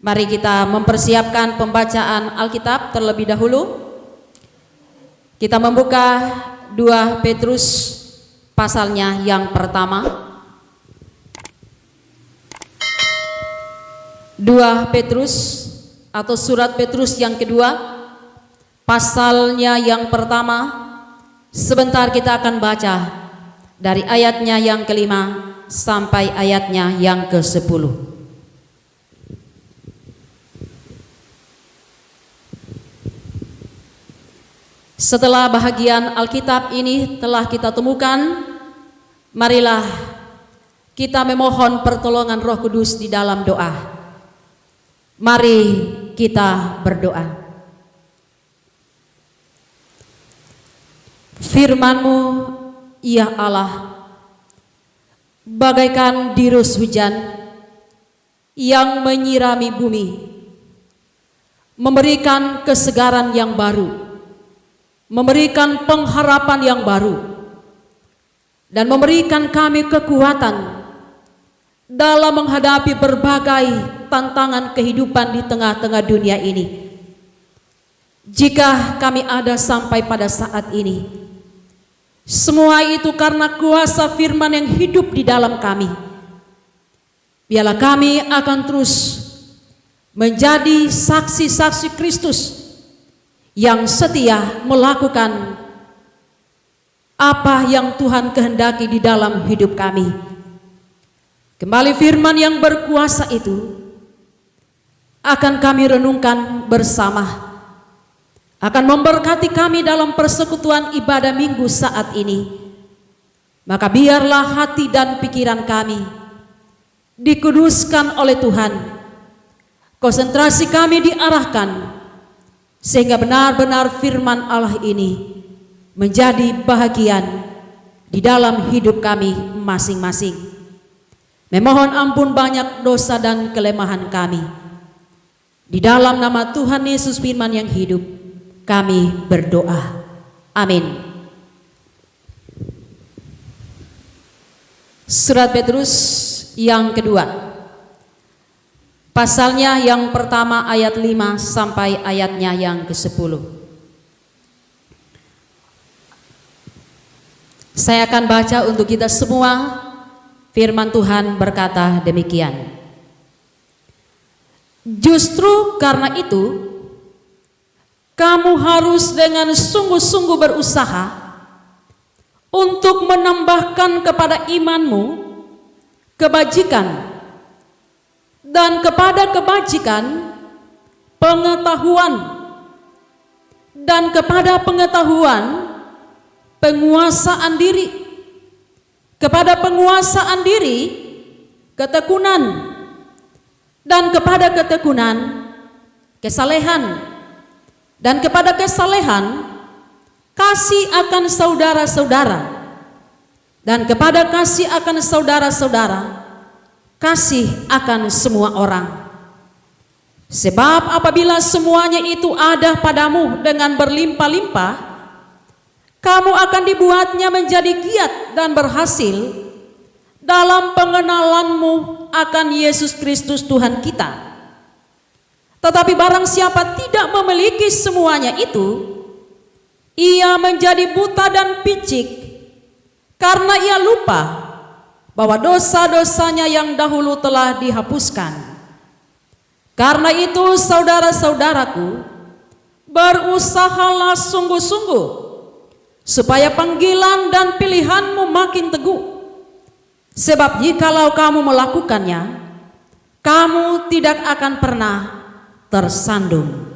Mari kita mempersiapkan pembacaan Alkitab terlebih dahulu. Kita membuka 2 Petrus pasalnya yang pertama. 2 Petrus atau surat Petrus yang kedua, pasalnya yang pertama. Sebentar kita akan baca dari ayatnya yang kelima sampai ayatnya yang ke-10. Setelah bahagian Alkitab ini telah kita temukan, marilah kita memohon pertolongan Roh Kudus di dalam doa. Mari kita berdoa. Firman-Mu, ya Allah, bagaikan dirus hujan yang menyirami bumi, memberikan kesegaran yang baru, memberikan pengharapan yang baru, dan memberikan kami kekuatan dalam menghadapi berbagai tantangan kehidupan di tengah-tengah dunia ini. Jika kami ada sampai pada saat ini, semua itu karena kuasa firman yang hidup di dalam kami. Biarlah kami akan terus menjadi saksi-saksi Kristus yang setia melakukan apa yang Tuhan kehendaki di dalam hidup kami. Kembali firman yang berkuasa itu akan kami renungkan bersama, akan memberkati kami dalam persekutuan ibadah minggu saat ini. Maka biarlah hati dan pikiran kami dikuduskan oleh Tuhan, konsentrasi kami diarahkan sehingga benar-benar firman Allah ini menjadi bahagian di dalam hidup kami masing-masing. Memohon ampun banyak dosa dan kelemahan kami. Di dalam nama Tuhan Yesus firman yang hidup, kami berdoa. Amin. Surat Petrus yang kedua, pasalnya yang pertama ayat 5 sampai ayatnya yang ke-10. Saya akan baca untuk kita semua. Firman Tuhan berkata demikian. Justru karena itu, kamu harus dengan sungguh-sungguh berusaha untuk menambahkan kepada imanmu kebajikan, dan kepada kebajikan pengetahuan, dan kepada pengetahuan penguasaan diri, kepada penguasaan diri ketekunan, dan kepada ketekunan kesalehan, dan kepada kesalehan kasih akan saudara-saudara, dan kepada kasih akan saudara-saudara kasih akan semua orang. Sebab apabila semuanya itu ada padamu dengan berlimpah-limpah, kamu akan dibuatnya menjadi giat dan berhasil dalam pengenalanmu akan Yesus Kristus Tuhan kita. Tetapi barang siapa tidak memiliki semuanya itu, ia menjadi buta dan picik karena ia lupa bahwa dosa-dosanya yang dahulu telah dihapuskan. Karena itu saudara-saudaraku, berusahalah sungguh-sungguh supaya panggilan dan pilihanmu makin teguh. Sebab jikalau kamu melakukannya, kamu tidak akan pernah tersandung.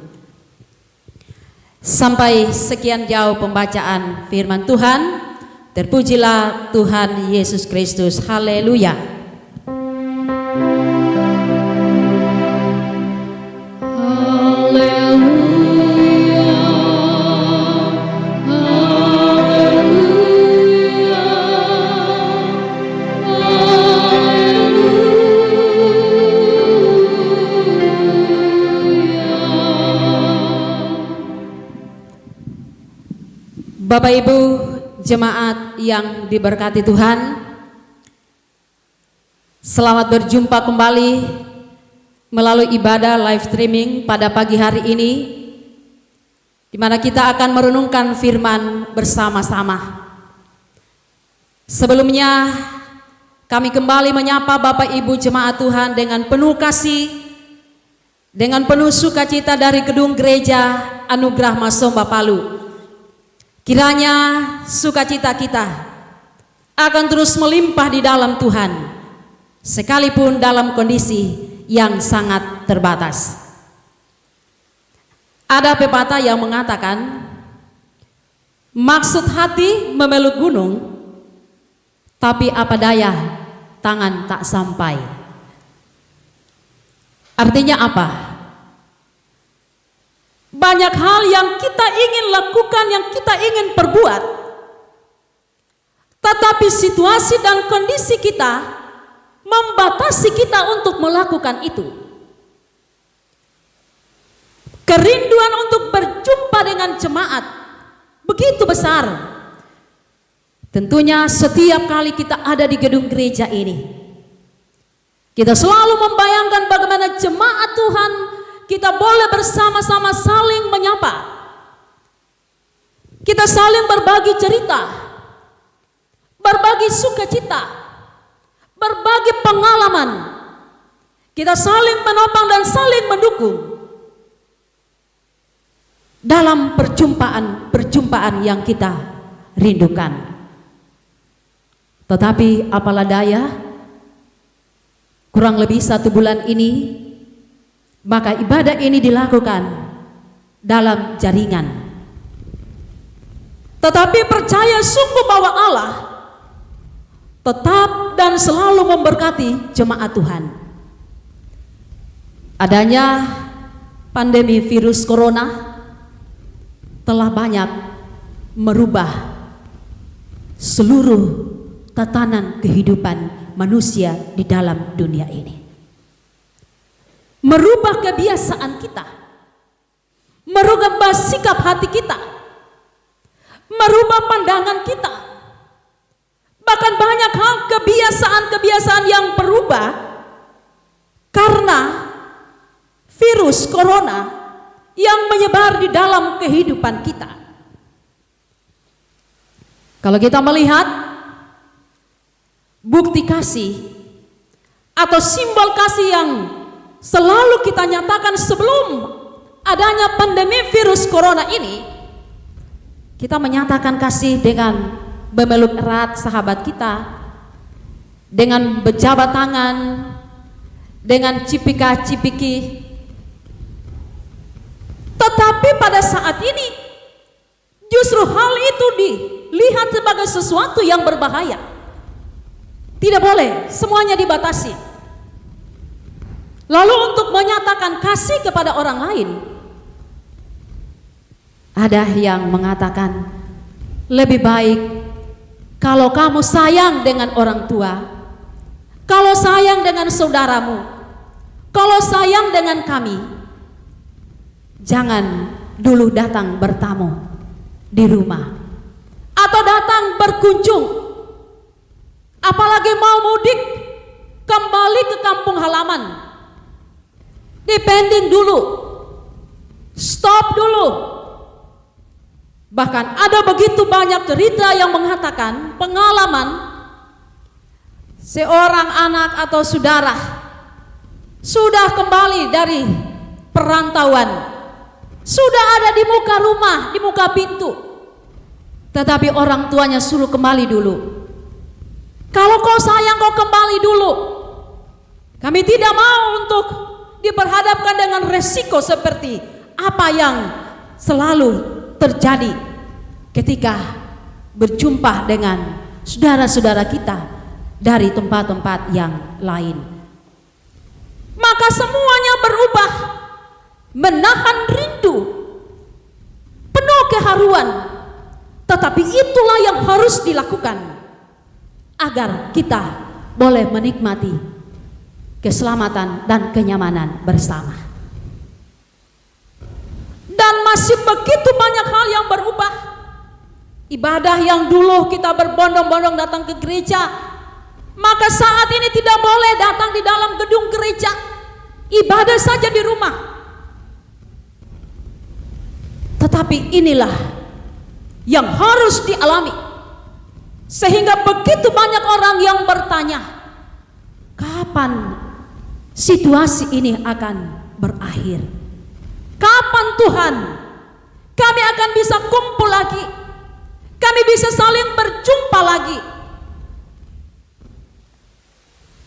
Sampai sekian jauh pembacaan firman Tuhan. Terpujilah Tuhan Yesus Kristus. Haleluya. Bapak Ibu jemaat yang diberkati Tuhan, selamat berjumpa kembali melalui ibadah live streaming pada pagi hari ini, di mana kita akan merenungkan firman bersama-sama. Sebelumnya, kami kembali menyapa Bapak Ibu jemaat Tuhan dengan penuh kasih, dengan penuh sukacita dari gedung gereja Anugerah Masomba Palu. Kiranya sukacita kita akan terus melimpah di dalam Tuhan, sekalipun dalam kondisi yang sangat terbatas. Ada pepatah yang mengatakan, maksud hati memeluk gunung, tapi apa daya tangan tak sampai. Artinya apa? Banyak hal yang kita ingin lakukan, yang kita ingin perbuat, tetapi situasi dan kondisi kita membatasi kita untuk melakukan itu. Kerinduan untuk berjumpa dengan jemaat begitu besar. Tentunya setiap kali kita ada di gedung gereja ini, kita selalu membayangkan bagaimana jemaat Tuhan kita boleh bersama-sama saling menyapa. Kita saling berbagi cerita, berbagi sukacita, berbagi pengalaman. Kita saling menopang dan saling mendukung dalam perjumpaan yang kita rindukan. Tetapi apalah daya, kurang lebih 1 bulan ini, maka ibadah ini dilakukan dalam jaringan. Tetapi percaya sungguh bahwa Allah tetap dan selalu memberkati jemaat Tuhan. Adanya pandemi virus corona telah banyak merubah seluruh tatanan kehidupan manusia di dalam dunia ini. Merubah kebiasaan kita, merubah sikap hati kita, merubah pandangan kita. Bahkan banyak hal kebiasaan-kebiasaan yang berubah karena virus corona yang menyebar di dalam kehidupan kita. Kalau kita melihat bukti kasih atau simbol kasih yang selalu kita nyatakan sebelum adanya pandemi virus corona ini, kita menyatakan kasih dengan memeluk erat sahabat kita, dengan berjabat tangan, dengan cipika-cipiki. Tetapi pada saat ini justru hal itu dilihat sebagai sesuatu yang berbahaya. Tidak boleh, semuanya dibatasi. Lalu untuk menyatakan kasih kepada orang lain, ada yang mengatakan lebih baik kalau kamu sayang dengan orang tua, kalau sayang dengan saudaramu, kalau sayang dengan kami, jangan dulu datang bertamu di rumah atau datang berkunjung. Apalagi mau mudik kembali ke kampung halaman, depending dulu, stop dulu. Bahkan ada begitu banyak cerita yang mengatakan pengalaman seorang anak atau saudara sudah kembali dari perantauan, sudah ada di muka rumah, di muka pintu, tetapi orang tuanya suruh kembali dulu. Kalau kau sayang, kau kembali dulu. Kami tidak mau untuk diperhadapkan dengan resiko seperti apa yang selalu terjadi ketika berjumpa dengan saudara-saudara kita dari tempat-tempat yang lain. Maka semuanya berubah, menahan rindu, penuh keharuan. Tetapi itulah yang harus dilakukan agar kita boleh menikmati keselamatan dan kenyamanan bersama. Dan masih begitu banyak hal yang berubah. Ibadah yang dulu kita berbondong-bondong datang ke gereja, maka saat ini tidak boleh datang di dalam gedung gereja. ibadah saja di rumah. Tetapi inilah yang harus dialami, sehingga begitu banyak orang yang bertanya, kapan situasi ini akan berakhir? Kapan Tuhan kami akan bisa kumpul lagi, kami bisa saling berjumpa lagi?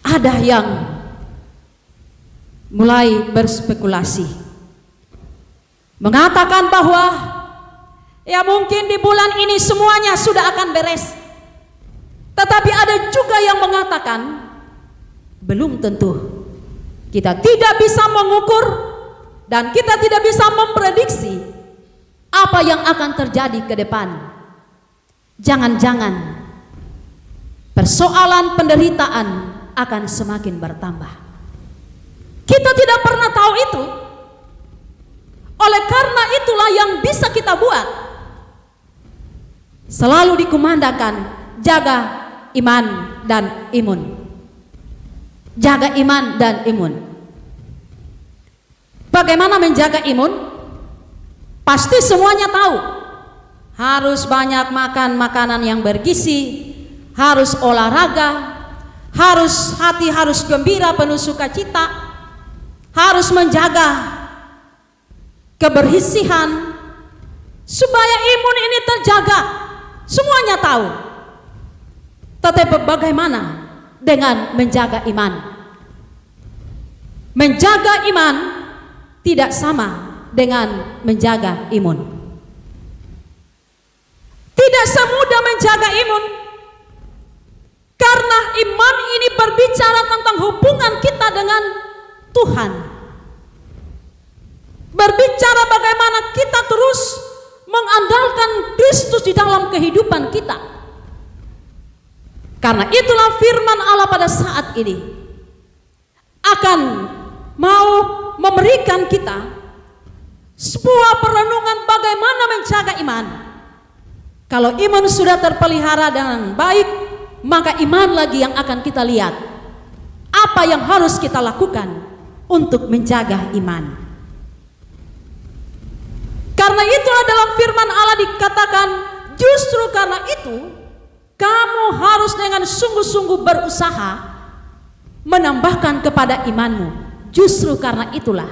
Ada yang mulai berspekulasi, mengatakan bahwa ya mungkin di bulan ini semuanya sudah akan beres. Tetapi ada juga yang mengatakan belum tentu. Kita tidak bisa mengukur dan kita tidak bisa memprediksi apa yang akan terjadi ke depan. Jangan-jangan persoalan penderitaan akan semakin bertambah. Kita tidak pernah tahu itu. Oleh karena itulah yang bisa kita buat, selalu dikumandangkan, jaga iman dan imun. Jaga iman dan imun. Bagaimana menjaga imun? Pasti semuanya tahu. Harus banyak makan makanan yang bergizi, harus olahraga, harus hati harus gembira penuh sukacita, harus menjaga kebersihan supaya imun ini terjaga. Semuanya tahu. Tetapi bagaimana dengan menjaga iman? Menjaga iman tidak sama dengan menjaga imun. Tidak semudah menjaga imun, karena iman ini berbicara tentang hubungan kita dengan Tuhan. Berbicara bagaimana kita terus mengandalkan Kristus di dalam kehidupan kita. Karena itulah firman Allah pada saat ini akan mau memberikan kita sebuah perenungan bagaimana menjaga iman. Kalau iman sudah terpelihara dengan baik, maka iman lagi yang akan kita lihat. Apa yang harus kita lakukan untuk menjaga iman? Karena itulah dalam firman Allah dikatakan, justru karena itu kamu harus dengan sungguh-sungguh berusaha menambahkan kepada imanmu. Justru karena itulah.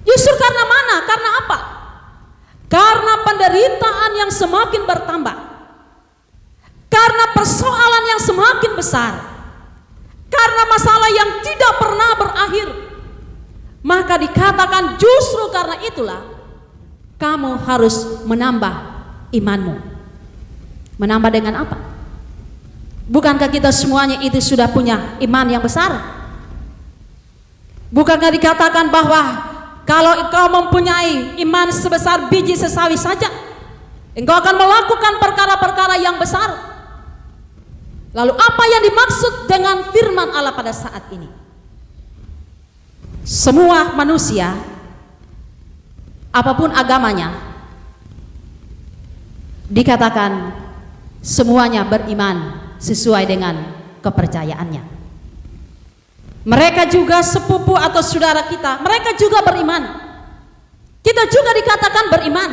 Justru karena mana? Karena apa? Karena penderitaan yang semakin bertambah, karena persoalan yang semakin besar, karena masalah yang tidak pernah berakhir. Maka dikatakan justru karena itulah kamu harus menambah imanmu. Menambah dengan apa? Bukankah kita semuanya itu sudah punya iman yang besar? Bukankah dikatakan bahwa kalau engkau mempunyai iman sebesar biji sesawi saja, engkau akan melakukan perkara-perkara yang besar? Lalu apa yang dimaksud dengan firman Allah pada saat ini? Semua manusia, apapun agamanya, dikatakan semuanya beriman sesuai dengan kepercayaannya. Mereka juga sepupu atau saudara kita, mereka juga beriman. Kita juga dikatakan beriman.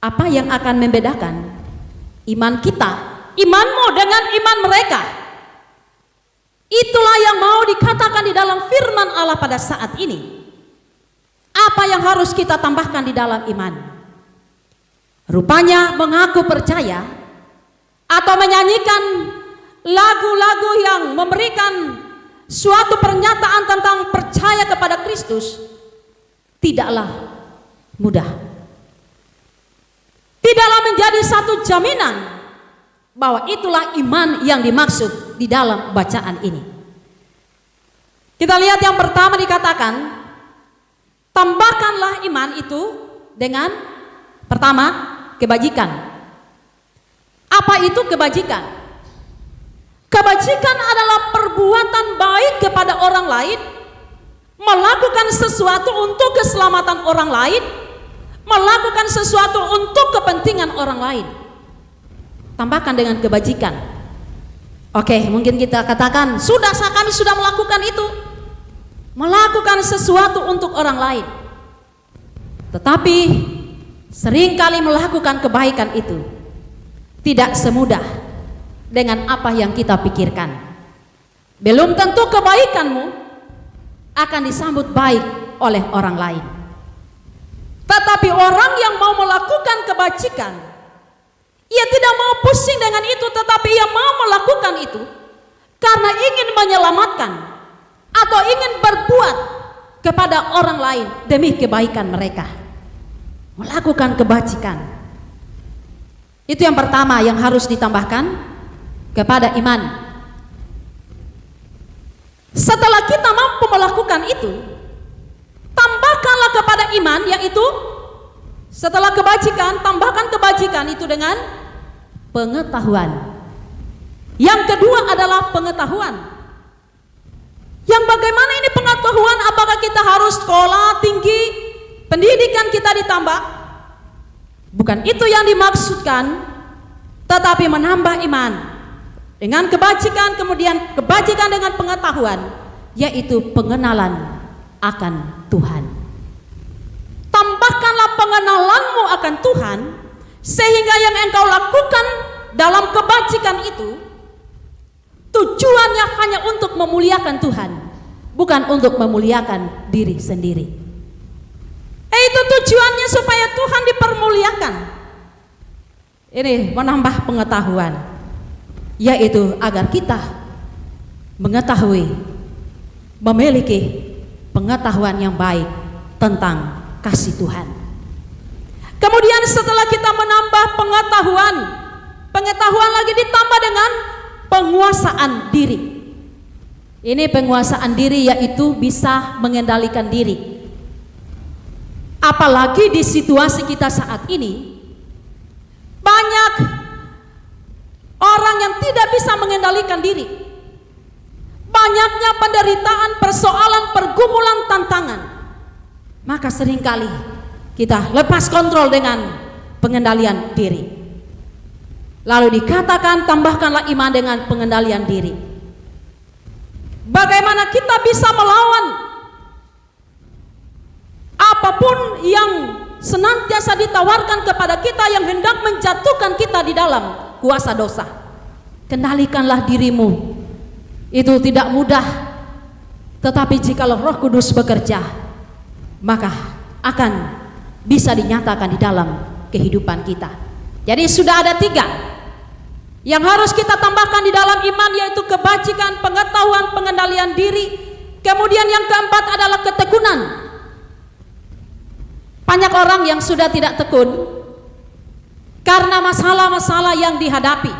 Apa yang akan membedakan iman kita, imanmu dengan iman mereka? Itulah yang mau dikatakan di dalam firman Allah pada saat ini. Apa yang harus kita tambahkan di dalam iman? Rupanya mengaku percaya atau menyanyikan lagu-lagu yang memberikan suatu pernyataan tentang percaya kepada Kristus tidaklah mudah. Tidaklah menjadi satu jaminan bahwa itulah iman yang dimaksud di dalam bacaan ini. Kita lihat yang pertama dikatakan, tambahkanlah iman itu dengan pertama, kebajikan. Apa itu kebajikan? Kebajikan adalah perbuatan baik kepada orang lain, melakukan sesuatu untuk keselamatan orang lain, melakukan sesuatu untuk kepentingan orang lain. Tambahkan dengan kebajikan. Oke, mungkin kita katakan, kami sudah melakukan itu. melakukan sesuatu untuk orang lain. Tetapi seringkali melakukan kebaikan itu tidak semudah dengan apa yang kita pikirkan. Belum tentu kebaikanmu akan disambut baik oleh orang lain. Tetapi orang yang mau melakukan kebajikan, ia tidak mau pusing dengan itu, tetapi ia mau melakukan itu karena ingin menyelamatkan atau ingin berbuat kepada orang lain demi kebaikan mereka. Melakukan kebajikan itu yang pertama yang harus ditambahkan kepada iman. Setelah kita mampu melakukan itu, tambahkanlah kepada iman, yaitu setelah kebajikan, tambahkan kebajikan itu dengan pengetahuan. Yang kedua adalah pengetahuan. Yang bagaimana ini pengetahuan? Apakah kita harus sekolah tinggi, pendidikan kita ditambah? Bukan itu yang dimaksudkan, tetapi menambah iman dengan kebajikan, kemudian kebajikan dengan pengetahuan, yaitu pengenalan akan Tuhan. Tambahkanlah pengenalanmu akan Tuhan, sehingga yang engkau lakukan dalam kebajikan itu tujuannya hanya untuk memuliakan Tuhan, bukan untuk memuliakan diri sendiri. Itu tujuannya supaya Tuhan dipermuliakan. Ini menambah pengetahuan, yaitu agar kita mengetahui, memiliki pengetahuan yang baik tentang kasih Tuhan. Kemudian setelah kita menambah pengetahuan lagi ditambah dengan penguasaan diri. Ini penguasaan diri, yaitu bisa mengendalikan diri. Apalagi di situasi kita saat ini, banyak orang yang tidak bisa mengendalikan diri. Banyaknya penderitaan, persoalan, pergumulan, tantangan. Maka seringkali kita lepas kontrol dengan pengendalian diri. Lalu dikatakan tambahkanlah iman dengan pengendalian diri. Bagaimana kita bisa melawan apapun yang senantiasa ditawarkan kepada kita yang hendak menjatuhkan kita di dalam kuasa dosa. Kendalikanlah dirimu. Itu tidak mudah, tetapi jikalau Roh Kudus bekerja, maka akan bisa dinyatakan di dalam kehidupan kita. Jadi sudah ada 3 yang harus kita tambahkan di dalam iman, yaitu kebajikan, pengetahuan, pengendalian diri. Kemudian yang keempat adalah ketekunan. Banyak orang yang sudah tidak tekun karena masalah-masalah yang dihadapi,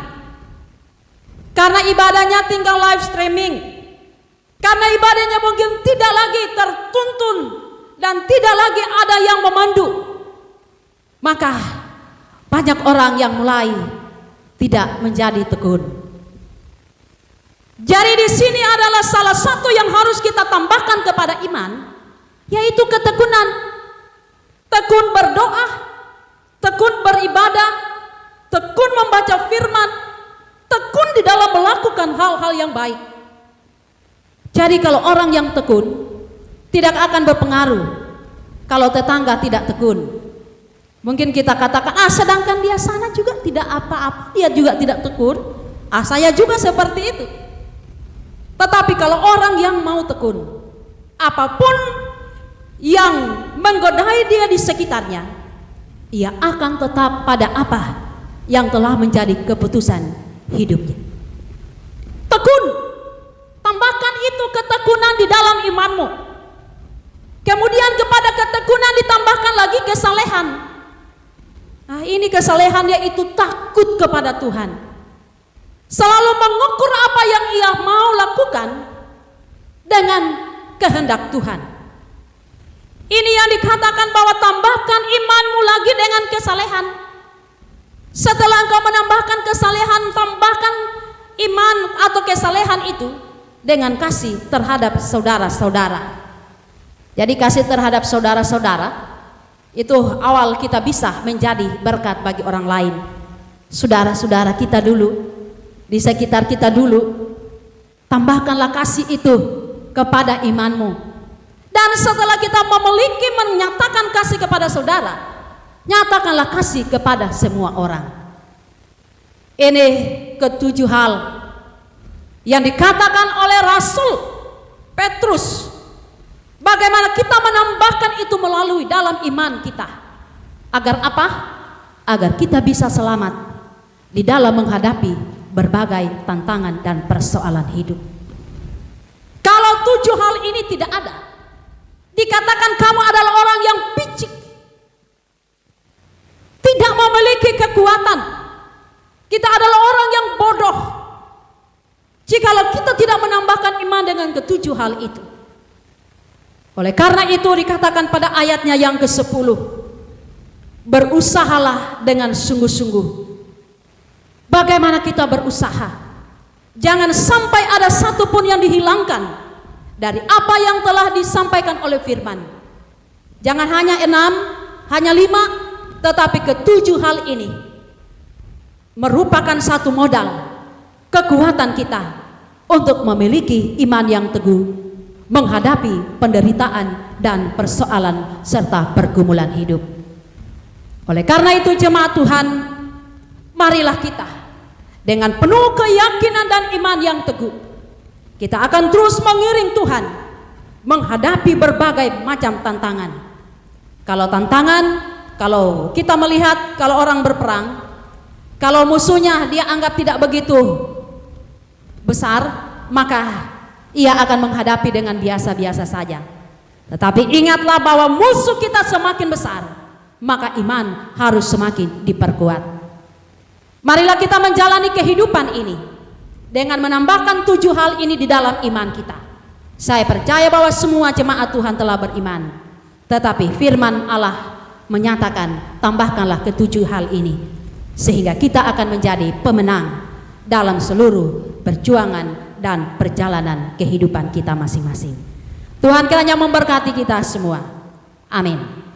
karena ibadahnya tinggal live streaming, karena ibadahnya mungkin tidak lagi tertuntun dan tidak lagi ada yang memandu. Maka banyak orang yang mulai tidak menjadi tekun. Jadi di sini adalah salah satu yang harus kita tambahkan kepada iman, yaitu ketekunan. Tekun berdoa, tekun beribadah, tekun membaca firman, tekun di dalam melakukan hal-hal yang baik. Jadi kalau orang yang tekun tidak akan berpengaruh kalau tetangga tidak tekun. Mungkin kita katakan, sedangkan dia sana juga tidak apa-apa, dia juga tidak tekun. Saya juga seperti itu. Tetapi kalau orang yang mau tekun, apapun yang menggodai dia di sekitarnya, ia akan tetap pada apa yang telah menjadi keputusan hidupnya. Tekun, tambahkan itu ketekunan di dalam imanmu. Kemudian kepada ketekunan ditambahkan lagi kesalehan. Nah, ini kesalehan, yaitu takut kepada Tuhan. Selalu mengukur apa yang ia mau lakukan dengan kehendak Tuhan. Ini yang dikatakan bahwa tambahkan imanmu lagi dengan kesalehan. Setelah engkau menambahkan kesalehan, tambahkan iman atau kesalehan itu dengan kasih terhadap saudara-saudara. Jadi kasih terhadap saudara-saudara itu awal kita bisa menjadi berkat bagi orang lain. Saudara-saudara kita dulu, di sekitar kita dulu, tambahkanlah kasih itu kepada imanmu. Dan setelah kita memiliki menyatakan kasih kepada saudara, nyatakanlah kasih kepada semua orang. Ini ketujuh hal yang dikatakan oleh Rasul Petrus. Bagaimana kita menambahkan itu melalui dalam iman kita. Agar apa? Agar kita bisa selamat di dalam menghadapi berbagai tantangan dan persoalan hidup. Kalau tujuh hal ini tidak ada, dikatakan kamu adalah orang yang picik, tidak memiliki kekuatan. Kita adalah orang yang bodoh jikalau kita tidak menambahkan iman dengan ketujuh hal itu. Oleh karena itu dikatakan pada ayatnya yang ke-10, berusahalah dengan sungguh-sungguh. Bagaimana kita berusaha? Jangan sampai ada satu pun yang dihilangkan dari apa yang telah disampaikan oleh firman. Jangan hanya 6, hanya 5, tetapi ketujuh hal ini merupakan satu modal kekuatan kita untuk memiliki iman yang teguh, menghadapi penderitaan dan persoalan serta pergumulan hidup. Oleh karena itu jemaat Tuhan, marilah kita dengan penuh keyakinan dan iman yang teguh, kita akan terus mengiring Tuhan menghadapi berbagai macam tantangan. Kalau kita melihat kalau orang berperang, kalau musuhnya dia anggap tidak begitu besar, maka ia akan menghadapi dengan biasa-biasa saja. Tetapi ingatlah bahwa musuh kita semakin besar, maka iman harus semakin diperkuat. Marilah kita menjalani kehidupan ini dengan menambahkan tujuh hal ini di dalam iman kita. Saya percaya bahwa semua jemaat Tuhan telah beriman, tetapi firman Allah menyatakan tambahkanlah ketujuh hal ini, sehingga kita akan menjadi pemenang dalam seluruh perjuangan dan perjalanan kehidupan kita masing-masing. Tuhan kiranya memberkati kita semua. Amin.